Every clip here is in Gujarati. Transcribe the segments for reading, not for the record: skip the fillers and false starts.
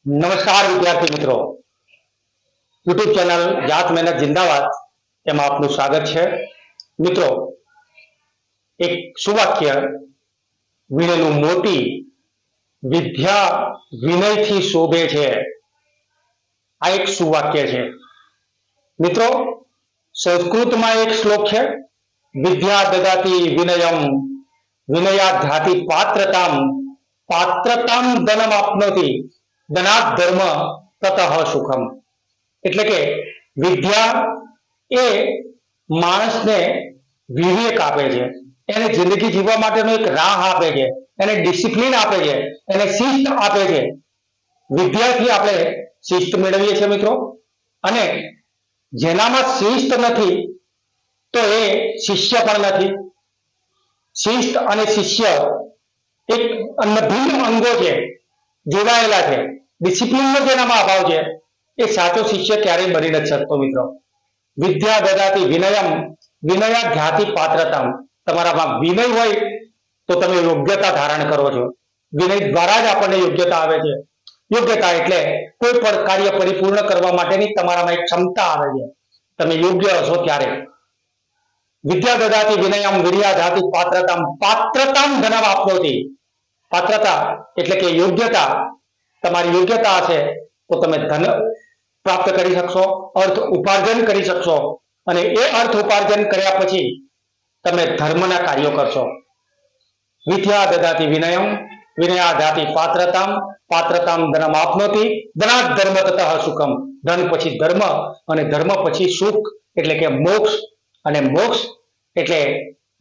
નમસ્કાર વિદ્યાર્થી મિત્રો, યુટ્યુબ ચેનલ જાત મહેનત જિંદાબાદ એમાં આપનું સ્વાગત છે. મિત્રો, એક સુવાક્ય વિનયનું મોતી વિદ્યા વિનયથી શોભે છે. આ એક સુવાક્ય છે. મિત્રો, સંસ્કૃતમાં એક શ્લોક છે, વિદ્યા દદાતિ વિનયમ વિનયાધ્યાતિ પાત્રતામ પાત્રતામ ધનમ આપનોતિ ધનાત ધર્મ તતઃ સુખમ. એટલે કે વિદ્યા એ માણસને વિવેક આપે છે, એને જિંદગી જીવવા માટેનો એક રાહ આપે છે, એને ડિસિપ્લિન આપે છે, એને શિસ્ત આપે છે. વિદ્યાથી આપણે શિસ્ત મેળવીએ છીએ મિત્રો, અને જેનામાં શિસ્ત નથી તો એ શિષ્ય પણ નથી. શિસ્ત અને શિષ્ય એક ભિન્ન અંગો છે, જોડાયેલા છે. ડિસિપ્લિનનો જેનામાં અભાવ છે એ સાચો શિષ્ય ક્યારેય બની નથી શકતો મિત્રો. વિદ્યા દદાતિ વિનયમ વિનયાધ્યાતિ પાત્રતામ. તમારામાં વિનય હોય તો તમે યોગ્યતા ધારણ કરો છો. વિનય દ્વારા જ આપણને યોગ્યતા આવે છે. યોગ્યતા એટલે કોઈ પણ કાર્ય પરિપૂર્ણ કરવા માટેની તમારામાં એક ક્ષમતા આવે છે. તમે યોગ્ય હશો ત્યારે. વિદ્યા દદાતિ વિનયમ વિનયાધ્યાતિ પાત્રતામ પાત્રતામ ધનમ આપનોતિ. પાત્રતા એટલે કે યોગ્યતા. તમારી યોગ્યતા હશે તો તમે ધન પ્રાપ્ત કરી શકશો, અર્થ ઉપાર્જન કરી શકશો, અને એ અર્થ ઉપાર્જન કર્યા પછી તમે ધર્મના કાર્યો કરશો. વિદ્યા દદાતિ વિનયમ વિનયાધ્યાતિ પાત્રતામ પાત્રતામ ધનમ આપનોતિ ધનાત ધર્મ તતઃ સુખમ. ધન પછી ધર્મ, અને ધર્મ પછી સુખ એટલે કે મોક્ષ. અને મોક્ષ એટલે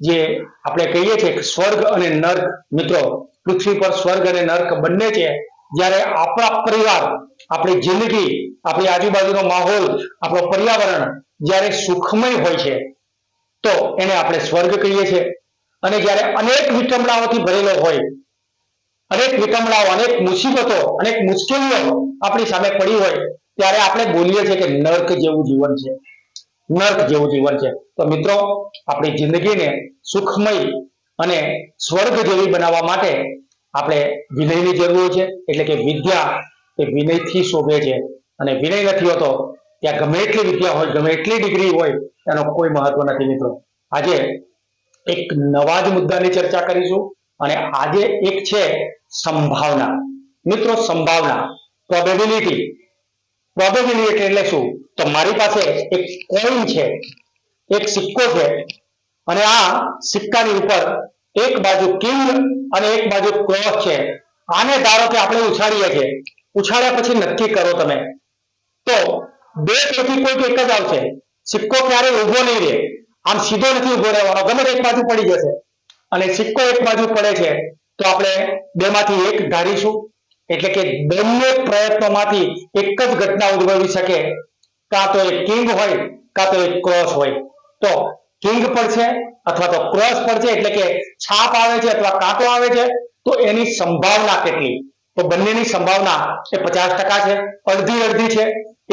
જે આપણે કહીએ છીએ કે સ્વર્ગ અને નર્ક. મિત્રો, પૃથ્વી પર સ્વર્ગ અને નર્ક બંને છે. જ્યારે આપણા પરિવાર, આપણી જિંદગી, આપણી આજુબાજુનો માહોલ, આપણો પર્યાવરણ જ્યારે સુખમય હોય છે તો એને આપણે સ્વર્ગ કહીએ છીએ. અને જ્યારે અનેક વિટંબણાઓથી ભરેલો હોય, અનેક વિટંબણાઓ, અનેક મુસીબતો, અનેક મુશ્કેલીઓ આપણી સામે પડી હોય ત્યારે આપણે બોલીએ છીએ કે નર્ક જેવું જીવન છે, નર્ક જેવું જીવન છે. તો મિત્રો, આપણી જિંદગીને સુખમય અને સ્વર્ગ જેવી બનાવવા માટે આપણે વિનયની જરૂર છે. એટલે કે વિદ્યા એ વિનયથી શોભે છે, અને વિનય નથી હોતો ત્યાં ગમે એટલી વિદ્યા હોય, ગમે એટલી ડિગ્રી હોય, એનો કોઈ મહત્વ નથી મિત્રો. આજે એક નવા જ મુદ્દાની ચર્ચા કરીશું, અને આજે એક છે સંભાવના. મિત્રો, સંભાવના, પ્રોબેબિલિટી. પ્રોબેબિલિટી એટલે શું? તો મારી પાસે એક કોઈન છે, એક સિક્કો છે, અને આ સિક્કાની ઉપર એક બાજુ કિંગ અને એક બાજુ ક્રોસ છે. આને ધારો કે આપણે ઉછાળીએ છીએ. ઉછાળ્યા પછી નક્કી કરો તમે, તો બે પૈકી કોઈક એક જ આવશે. સિક્કો ક્યારેય ઊભો નહીં રહે, આમ સીધો નથી ઊભો રહેવાનો, ગમે એક બાજુ પડી જશે. અને સિક્કો એક બાજુ પડે છે તો આપણે બેમાંથી એક ધારીશું. એટલે કે બંને પ્રયત્નોમાંથી એક જ ઘટના ઉદ્ભવી શકે, કાં તો એક કિંગ હોય કાં તો એક ક્રોસ હોય. તો કિંગ પડશે અથવા તો ક્રોસ પડશે, એટલે કે છાપ આવે છે અથવા કાંટો આવે છે. તો એની સંભાવના કેટલી? તો બંનેની સંભાવના એ 50% છે, અડધી અડધી છે.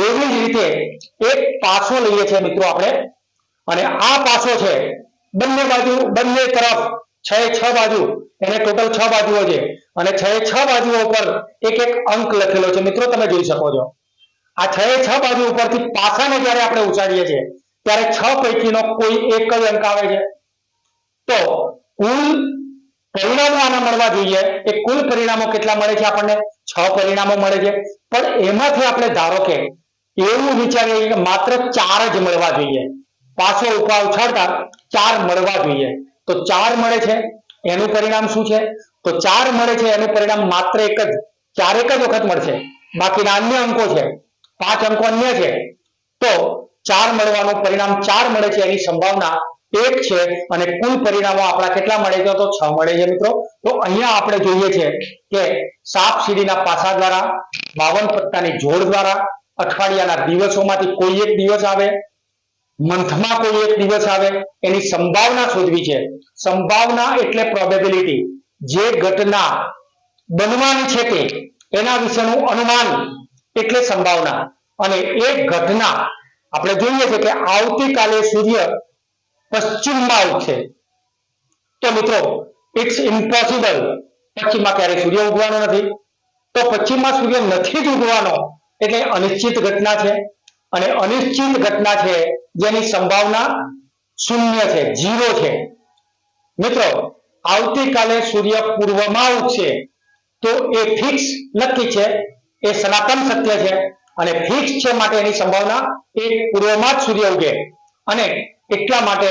એવી જ રીતે એક પાસો લઈએ છીએ મિત્રો આપણે, અને આ પાસો છે બંને બાજુ, બંને તરફ 6 બાજુ, એને ટોટલ 6 બાજુઓ છે, અને 6 બાજુઓ પર એક એક અંક લખેલો છે. મિત્રો, તમે જોઈ શકો છો આ 6 બાજુ ઉપરથી પાસાને જ્યારે આપણે ઉછાળીએ છીએ ત્યારે 6 પૈકીનો કોઈ એક જ અંક આવે છે. તો કુલ પરિણામો આના મળવા જોઈએ. એ કુલ પરિણામો કેટલા મળે છે? આપણને 6 પરિણામો મળે છે. પણ એમાંથી આપણે ધારો કે એવું વિચારીએ કે માત્ર 4 જ મળવા જોઈએ. પાછો ઉપર ઉછાળતા 4 મળવા જોઈએ. તો 4 મળે છે એનું પરિણામ શું છે? તો 4 મળે છે એનું પરિણામ માત્ર એક જ, 4 એક જ વખત મળશે. બાકીના અન્ય અંકો છે, 5 અંકો અન્ય છે. તો 4 મળવાનું પરિણામ 4 મળે છે, એની સંભાવના 1 છે. અને કુલ પરિણામો આપણા કેટલા મળે છે? તો 6 મળે છે મિત્રો. તો અહીંયા આપણે જોઈએ છે કે સાપ સીડીના પાસા દ્વારા, 52 પત્તાની જોડ દ્વારા, અઠવાડિયાના દિવસોમાંથી કોઈ એક દિવસ આવે, મંથમાં કોઈ એક દિવસ આવે, એની સંભાવના શોધવી છે. સંભાવના એટલે પ્રોબેબિલિટી. જે ઘટના બનવાની છે તે, એના વિશેનું અનુમાન એટલે સંભાવના. અને એક ઘટના આપણે જોઈએ છે કે આવતીકાલે સૂર્ય પશ્ચિમમાં ઉગશે. તો મિત્રો, ઇટ્સ ઇમ્પોસિબલ, પશ્ચિમમાં ક્યારેય સૂર્ય ઉગવાનો નથી. તો પશ્ચિમમાં સૂર્ય નથી જ ઉગવાનો એટલે અનિશ્ચિત ઘટના છે, અને અનિશ્ચિત ઘટના છે જેની સંભાવના શૂન્ય છે, 0 છે. મિત્રો, આવતીકાલે સૂર્ય પૂર્વમાં ઉગશે તો એ ફિક્સ નક્કી છે, એ સનાતન સત્ય છે, અને ફિક્સ છે માટે એની સંભાવના એ પૂર્વમાં જ સૂર્ય ઉગે, અને એટલા માટે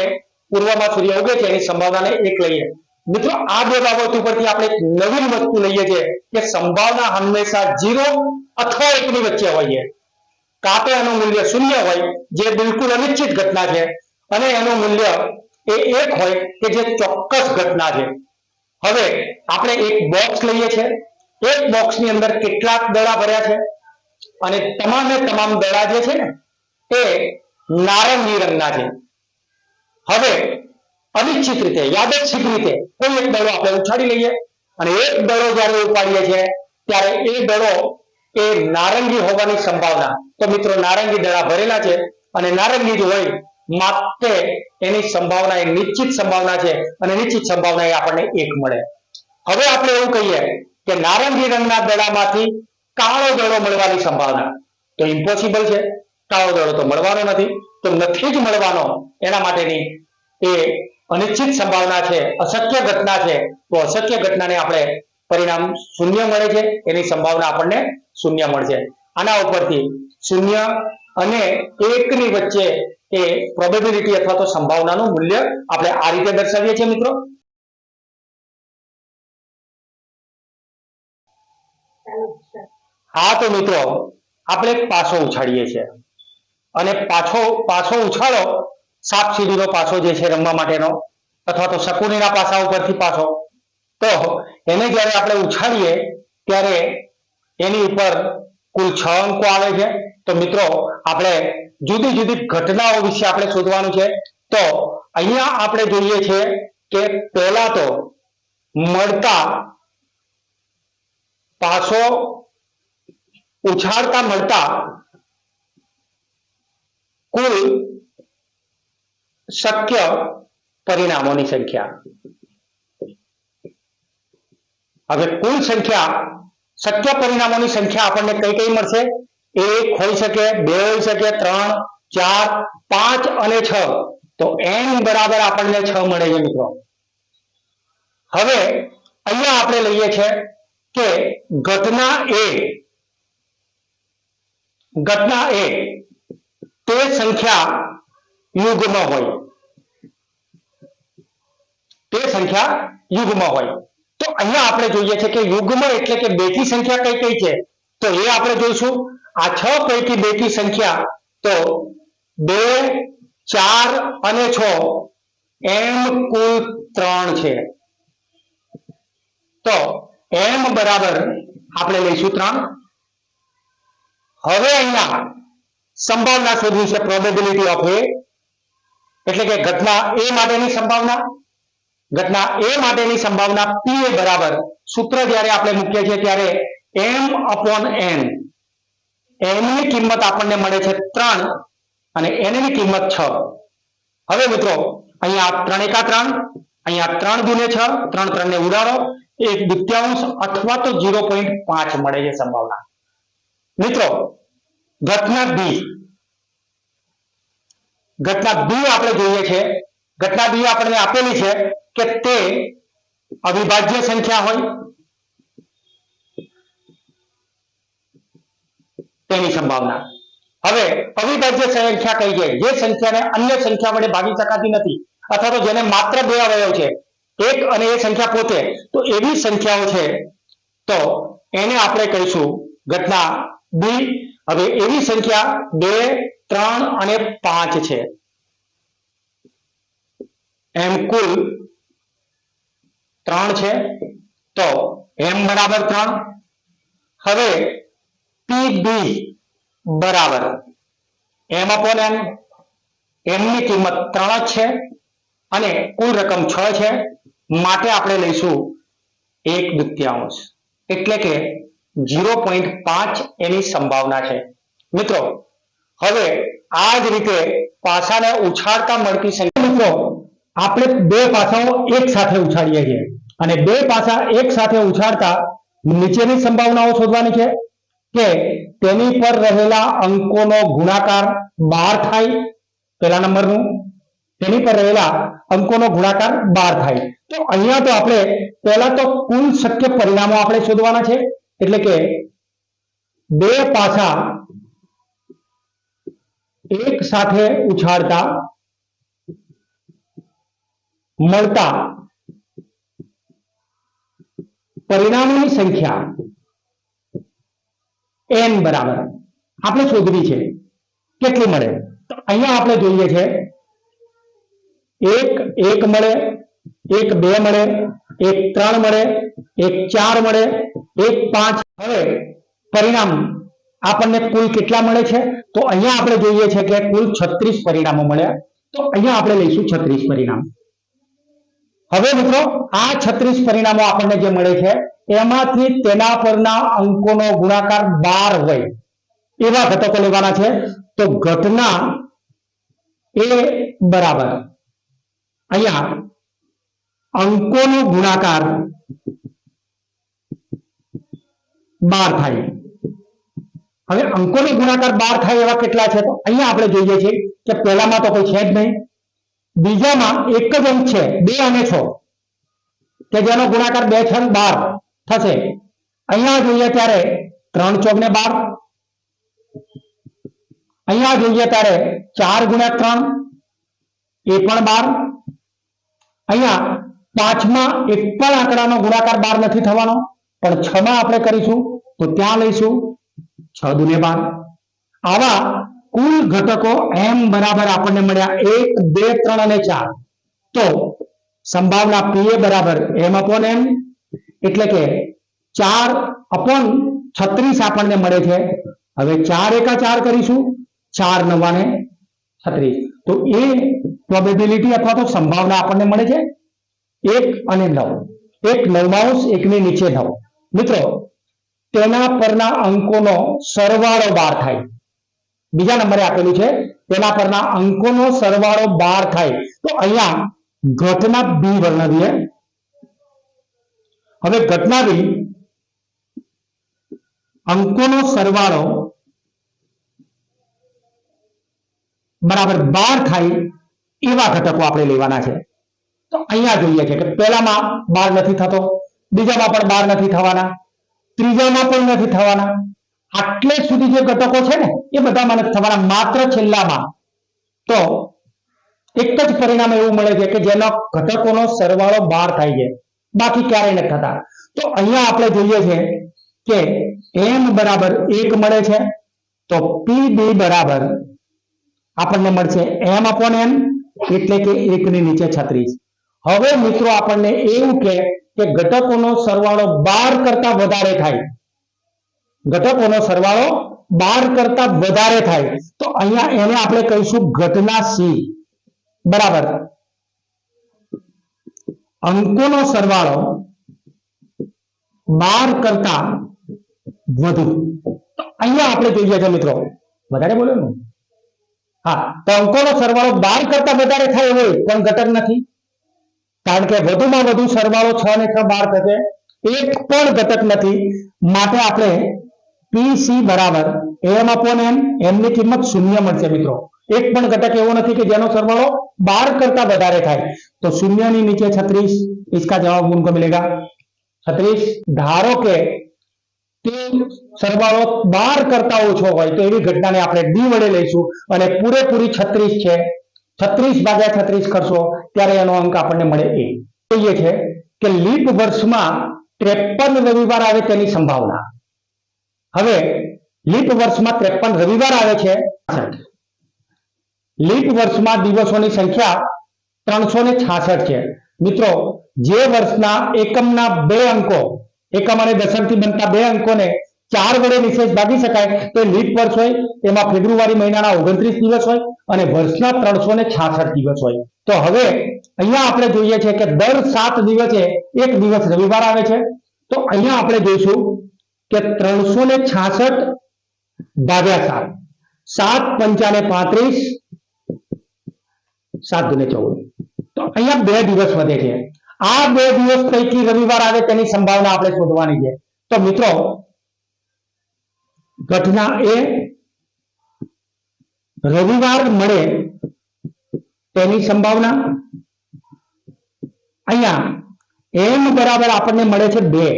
પૂર્વમાં સૂર્ય ઉગે છે એની સંભાવનાને 1 લઈએ. મિત્રો, આ બે બાબત ઉપરથી આપણે એક નવીન વસ્તુ લઈએ છીએ કે સંભાવના હંમેશા 0 અથવા 1 ની વચ્ચે હોય છે. કાં તો એનું મૂલ્ય 0 હોય જે બિલકુલ અનિશ્ચિત ઘટના છે, અને એનું મૂલ્ય એ 1 હોય કે જે ચોક્કસ ઘટના છે. હવે આપણે એક બોક્સ લઈએ છીએ, એક બોક્સની અંદર કેટલાક દડા ભર્યા છે, અને તમામે તમામ દડા જે છે ને એ નારંગી રંગના છે. હવે અનિશ્ચિત રીતે, યાદચ્છિક રીતે કોઈ એક દડો આપણે ઉછાળી લઈએ, અને એક દડો જ્યારે ઉપાડીએ છીએ ત્યારે એ દડો એ નારંગી હોવાની સંભાવના, તો મિત્રો નારંગી દડા ભરેલા છે અને નારંગી જ હોય માટે એની સંભાવના એ નિશ્ચિત સંભાવના છે, અને નિશ્ચિત સંભાવના એ આપણને 1 મળે. હવે આપણે એવું કહીએ કે નારંગી રંગના દડામાંથી કાળો દડો મળવાની સંભાવના, તો ઇમ્પોસિબલ છે, કાળો દડો તો મળવાનો નથી, તો નથી જ મળવાનો. એના માટેની એ અનિશ્ચિત સંભાવના છે, અશક્ય ઘટના છે, તો અશક્ય ઘટનાને આપણે પરિણામ 0 મળે છે, એની સંભાવના આપણને 0 મળશે. આના ઉપરથી 0 અને 1 ની વચ્ચે એ પ્રોબેબિલિટી અથવા તો સંભાવનાનું મૂલ્ય આપણે આ રીતે દર્શાવીએ છીએ. મિત્રો, હા, તો મિત્રો આપણે પાછો ઉછાળીએ છીએ, અને પાછો ઉછાળો સાપ સીડીનો પાછો જે છે રમવા માટેનો, અથવા તો શકુનીના પાસા ઉપરથી પાછો, તો એને જ્યારે આપણે ઉછાળીએ ત્યારે એની ઉપર કુલ 6 અંકો આવે છે. તો મિત્રો, આપણે જુદી જુદી ઘટનાઓ વિશે આપણે શોધવાનું છે. તો અહીંયા આપણે જોઈએ છે કે પહેલા તો મળતા પાછો ઉછાળતા મળતા કુલ શક્ય પરિણામોની સંખ્યા. હવે કુલ સંખ્યા, શક્ય પરિણામોની સંખ્યા આપણને કઈ કઈ મળશે? 1 હોઈ શકે, 2 હોઈ શકે, 3, 4, 5 અને 6. તો n બરાબર આપણને 6 મળે છે. મિત્રો, હવે અહીંયા આપણે લઈએ છીએ કે ઘટના A તે સંખ્યા યુગ્મ હોય, તે સંખ્યા યુગ્મ હોય. તો અહીંયા આપણે જોઈએ છે કે યુગ્મ એટલે કે બેકી સંખ્યા કઈ કઈ છે, તો એ આપણે જોઈશું. આ 6 પૈકી બેકી સંખ્યા તો 2, 4 અને 6 એમ કુલ 3 છે. તો m બરાબર આપણે લઈશું 3. હવે અહીંયા સંભાવના શોધવી છે, પ્રોબેબિલિટી ઓફ A, એટલે કે ઘટના A માટેની સંભાવના. ઘટના A માટેની સંભાવના P બરાબર, સૂત્ર જ્યારે આપણે મૂકીએ છીએ ત્યારે m/n. m ની કિંમત આપણને મળે છે 3 અને n ની કિંમત 6. હવે મિત્રો, અહીંયા 3 એકા 3, અહીંયા 3 દુને 6, 3 3 ને ઉડાડો, 1/2 અથવા તો 0.5 મળે છે સંભાવના. મિત્રો, ઘટના B આપણે જોઈએ છે. ઘટના B આપણને આપેલી છે કે તે અવિભાજ્ય સંખ્યા હોય તેની સંભાવના. હવે અવિભાજ્ય સંખ્યા કઈ છે? જે સંખ્યાને અન્ય સંખ્યા વડે ભાગી શકાતી નથી, અથવા તો જેને માત્ર 2 અવયવ છે, એક અને એ સંખ્યા પોતે, તો એવી સંખ્યાઓ છે, તો એને આપણે કહીશું ઘટના B. હવે એવી સંખ્યા 2, 3 અને 5 છે, એમ કુલ 3 છે. તો m બરાબર 3. હવે PB બરાબર m/n. m ની કિંમત 3 જ છે અને કુલ રકમ 6 છે, માટે આપણે લઈશું 1/2, એટલે કે 0.5 એની સંભાવના છે. મિત્રો, હવે આ જ રીતે પાસાને ઉછાળતા મળતી સંખ્યા. મિત્રો, આપણે 2 પાસાઓ એક સાથે ઉછાળીએ છીએ, અને 2 પાસા એક સાથે ઉછાળતા નીચેની સંભાવનાઓ શોધવાની છે કે તેની પર રહેલા અંકોનો ગુણાકાર 12 થાય, પહેલા નંબરનું તેની પર રહેલા અંકોનો ગુણાકાર 12 થાય. તો અહીંયા તો આપણે પહેલા તો કુલ શક્ય પરિણામો આપણે શોધવાના છે, એટલે કે બે પાછા એક સાથે ઉછાળતા મળતા પરિણામોની સંખ્યા n બરાબર આપણે શોધવી છે. કેટલી મળે? તો અહીંયા આપણે જોઈએ છે 1 1 મળે, 1 2 મળે, 1 3 મળે, 1 4 મળે, 1 5. હવે પરિણામ આપણને કુલ કેટલા મળે છે? તો અહીંયા આપણે જોઈએ છે કે કુલ 36 પરિણામો મળ્યા. તો અહીંયા આપણે લઈશું 36 પરિણામ. હવે મિત્રો આ 36 પરિણામો આપણને જે મળે છે એમાંથી તેના પરના અંકોનો ગુણાકાર 12 હોય એવા ઘટકો લેવાના છે. તો ઘટના એ બરાબર અહીંયા અંકોનો ગુણાકાર 12 થાય. હવે અંકોનો ગુણાકાર 12 થાય એવા કેટલા છે? તો અહીંયા આપણે જોઈએ છીએ કે પહેલામાં તો કોઈ છે જ નહીં, બીજામાં એક જ અંક છે 2 અને 6 કે જેનો ગુણાકાર 2 6 12 થશે. અહીંયા જોઈએ ત્યારે 3 ચોક ને 12, અહીંયા જોઈએ ત્યારે 4 ગુણ્યા 3 એ પણ 12. અહીંયા પાંચમાં એક પણ આંકડાનો ગુણાકાર 12 નથી થવાનો, પણ 6 માં આપણે કરીશું તો ત્યાં લઈશું 6 દુને 12. આવા કુલ ઘટકો m બરાબર આપણને મળ્યા 1 2 3 અને 4. તો સંભાવના pa બરાબર m/n એટલે કે 4/36 આપણને મળે છે. હવે 4 એકા 4 કરીશું, 4 9 ને 36. તો એ પ્રોબેબિલિટી અથવા તો સંભાવના આપણને મળે છે 1 અને 9. 1 9 1 ની નીચે 9. મિત્રો તેના પરના અંકોનો સરવાળો 12 થાય. બીજા નંબરે આપેલું છે તેના પરના અંકોનો સરવાળો 12 થાય. તો અહીંયા ઘટના b વર્ણવીએ. હવે ઘટના b અંકોનો સરવાળો બરાબર 12 થાય એવા ઘટકો આપણે લેવાના છે. તો અહીંયા જોઈએ છે કે પહેલામાં 12 નથી થતો, બીજામાં પણ 12 નથી થવાના, ત્રીજામાં પણ નથી થવાના. આટલે સુધી જે ઘટકો છે ને એ બધામાં નથી થવાના, માત્ર છેલ્લામાં તો એક જ પરિણામ એવું મળે છે કે જેનો ઘટકોનો સરવાળો 12 થાય છે, બાકી ક્યારેય નથી થતા. તો અહીંયા આપણે જોઈએ છે કે m બરાબર 1 મળે છે. તો pb બરાબર આપણને મળશે m/n એટલે કે 1 ની નીચે 36. હવે મિત્રો આપણને એવું કે ઘટકોનો સરવાળો 12 કરતા વધારે થાય, ઘટકોનો સરવાળો 12 કરતા વધારે થાય. તો અહીંયા એને આપણે કહીશું ઘટના c બરાબર અંકોનો સરવાળો 12 કરતા વધુ. તો અહીંયા આપણે જોઈએ છે મિત્રો, વધારે બોલો ને, હા, તો અંકોનો સરવાળો 12 કરતા વધારે થાય હોય પણ ઘટક નથી, કારણ કે વધુમાં વધુ સરવાળો 6 ને 6 12 થશે, એક પણ ઘટક નથી. માટે આપણે pc બરાબર m/n, m ની કિંમત 0 મળશે. મિત્રો એક પણ ઘટક એવો નથી કે જેનો સરવાળો 12 કરતા વધારે થાય. તો 0 ની નીચે 36, इसका जवाब उनको मिलेगा 36. ધારો કે તે સરવાળો 12 કરતા ઓછો હોય તો એવી ઘટનાને આપણે d વડે લઈશું અને પૂરેપૂરી 36 છે, 36 ભાગ્યા 36 કરશો ત્યારે એનો અંક આપણને મળે 1. જોઈએ છે કે લીપ વર્ષમાં 53 રવિવાર આવે તેની સંભાવના. હવે લીપ વર્ષમાં 53 રવિવાર આવે છે. લીપ વર્ષમાં દિવસોની સંખ્યા 366 છે. મિત્રો જે વર્ષના એકમના 2 અંકો, એકમ અને દશકથી બનતા 2 અંકોને 4 વડે નિશેષ ભાગી શકાય તો લીપ વર્ષ હોય, એમાં ફેબ્રુઆરી મહિનાના 29 દિવસ હોય અને વર્ષના 366 દિવસ હોય. તો હવે અહીંયા આપણે જોઈએ છે કે દર 7 દિવસે એક દિવસ રવિવાર આવે છે. તો અહીંયા આપણે જોઈશું કે 366 ભાગ્યા 7, 7 × 5 = 35, 7 × 2 = 14. તો અહીંયા 2 દિવસ વધે છે. આ 2 દિવસ પૈકી રવિવાર આવે તેની સંભાવના આપણે શોધવાની છે. તો મિત્રો ઘટના એ રવિવાર મળે તેની સંભાવના અહીંયા એમ બરાબર આપણને મળે છે 2,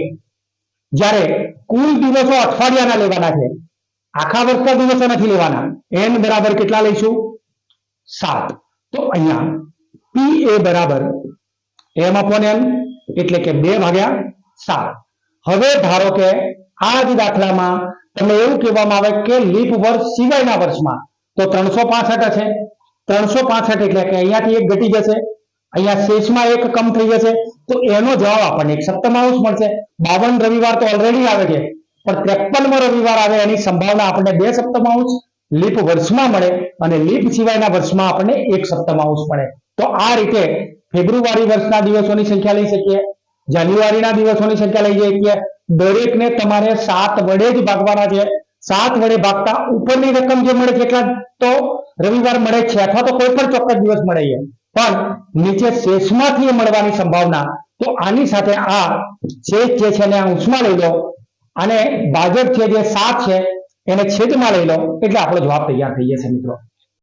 જ્યારે કુલ દિવસો અઠવાડિયાના લેવાના છે, આખા વર્ષના દિવસો નથી લેવાના. n બરાબર કેટલા લઈશું? 7. તો અહીંયા pa બરાબર m/n એટલે કે 2/7. હવે ધારો કે આ જ દાખલામાં તમને એવું કહેવામાં આવે કે લીપ વર્ષ સિવાયના વર્ષમાં તો 365 હશે. 365 એટલે કે અહીંયાથી એક ઘટી જશે, અહીંયા શેષમાં એક કમ થઈ જશે, તો એનો જવાબ આપણને એક સપ્તમાંશ મળશે. 52 રવિવાર તો ઓલરેડી આવે છે, પણ 53મો રવિવાર આવે એની સંભાવના આપણને 2 સપ્તમાંશ લીપ વર્ષમાં મળે અને લીપ સિવાયના વર્ષમાં આપણને 1 સપ્તમાંશ મળે. તો આ રીતે ફેબ્રુઆરી વર્ષના દિવસોની સંખ્યા લઈ શકીએ, જાન્યુઆરીના દિવસોની સંખ્યા લઈ શકીએ. દરેકને તમારે 7 વડે જ ભાગવાના છે. 7 વડે ભાગતા ઉપરની રકમ જે મળે છે એટલા તો રવિવાર મળે છે, અથવા તો કોઈ પણ ચોક્કસ દિવસ મળે છે, પણ નીચે શેષમાંથી મળવાની સંભાવના. તો આની સાથે આ શેષ જે છે એને અંશમાં લઈ લો અને ભાજક છે જે 7 છે એને છેદમાં લઈ લો એટલે આપણો જવાબ તૈયાર થઈ જશે. મિત્રો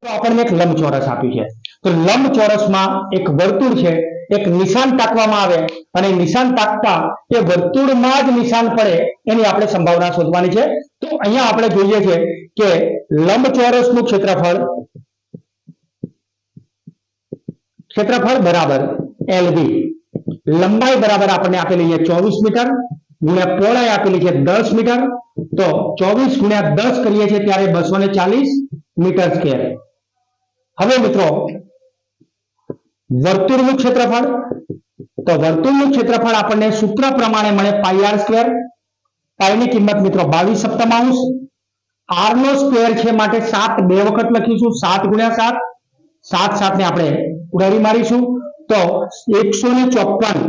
તો આપણને એક લંબચોરસ આપ્યું છે, તો લંબચોરસમાં એક વર્તુળ છે, એક નિશાન તાકવામાં આવે અને નિશાન તાકતા એ વર્તુળમાં જ નિશાન પડે એની આપણે સંભાવના શોધવાની છે. તો અહીંયા આપણે જોઈએ છે કે લંબચોરસનું ક્ષેત્રફળ બરાબર LB, લંબાઈ બરાબર આપણને આપેલી છે 24 મીટર ગુણ્યા પહોળાઈ આપેલી છે 10 મીટર. તો 24 ગુણ્યા 10 કરીએ છીએ ત્યારે 240 મીટર સ્ક્વેર. હવે મિત્રો વર્તુળનું ક્ષેત્રફળ, તો વર્તુળનું ક્ષેત્રફળ આપણને સૂત્ર પ્રમાણે મળે πr². પાઈની કિંમત મિત્રો 22 સપ્તમાંશ. r નો સ્ક્વેર છે માટે 7 2 વખત લખીશું, 7 ગુણ્યા 7, 7 7 ને આપણે ઉડાડી મારીશું તો 154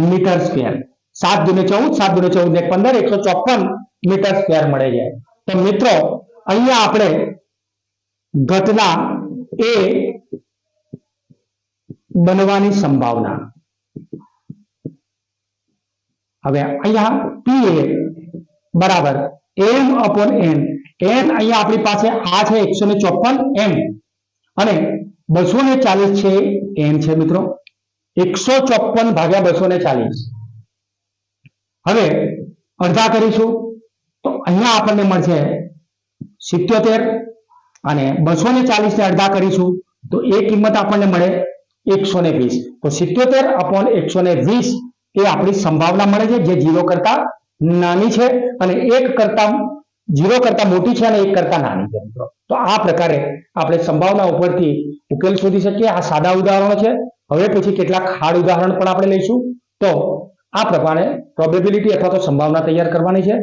મીટર સ્ક્વેર. 7 દુને 14, 7 દુને 14 ને 15, 154 મીટર સ્ક્વેર મળે છે. તો મિત્રો અહીંયા આપણે ઘટના એ બનવાની સંભાવના, હવે અહીંયા pa બરાબર m/n, n અહીંયા આપણી પાસે આ છે 154 m અને 240 છે n છે મિત્રો, 154 ભાગ્યા 240. હવે અડધા કરીશું તો અહીંયા આપણને મળશે 77 અને 240 ને અડધા કરીશું તો એ કિંમત આપણને મળે 120. તો 77/120 એ આપણી સંભાવના મળે છે, જે 0 કરતા નાની છે અને 1 કરતા 0 કરતા મોટી છે અને 1 કરતા નાની છે. મિત્રો તો આ પ્રકારે આપણે સંભાવના ઉપરથી ઉકેલ શોધી શકીએ. આ સાદા ઉદાહરણો છે. હવે પછી કેટલાક હાર્ડ ઉદાહરણ પણ આપણે લઈશું. તો આ પ્રમાણે પ્રોબેબિલિટી અથવા તો સંભાવના તૈયાર કરવાની છે.